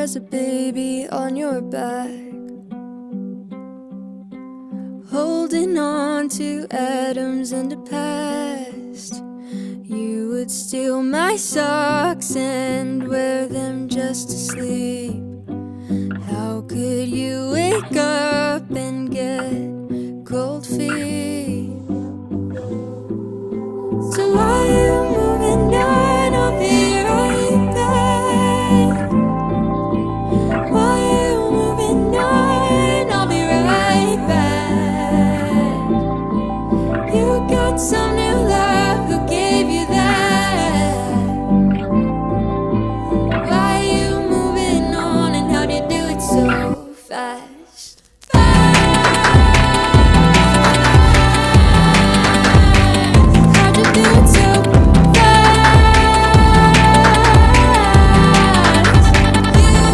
as a baby on your back, holding on to atoms in the past. You would steal my socks and wear them just to sleep. How could you wake up and get cold feet? So why are you moving on? I'll be right back. Why are you moving on? I'll be right back. You got some new love, who gave you that? Why are you moving on and how do you do it so fast? How'd you do it so fast?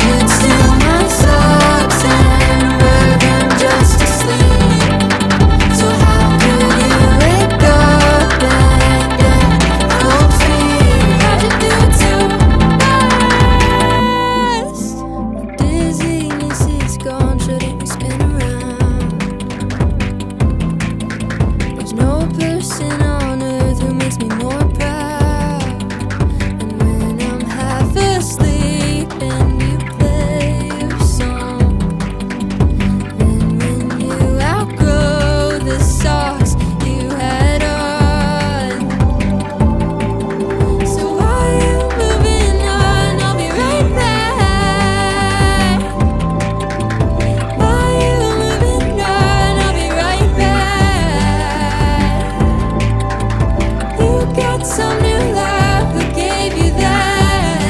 You would steal my socks and wear them just to sleep. So how could you wake up and get cold feet? How'd you do it so fast? The dizziness is gone, shouldn't we spin around? There's no person on earth who makes me more proud. And when I'm half asleep and you play your song, then when you outgrow the socks you had on. So why are you moving on? I'll be right back. Why are you moving on? I'll be right back. You got some new love, who gave you that?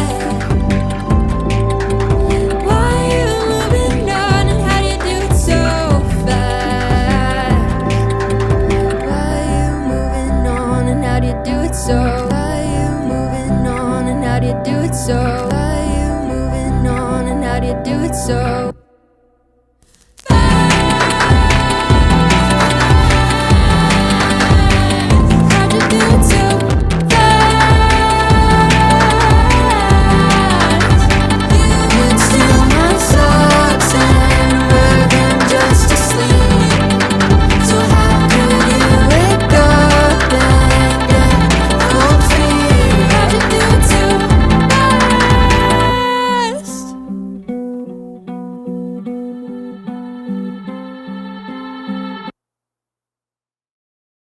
Why are you moving on and how do you do it so fast? Why are you moving on and how do you do it so? Why are you moving on and how do you do it so? Why are you moving on and how do you do it so?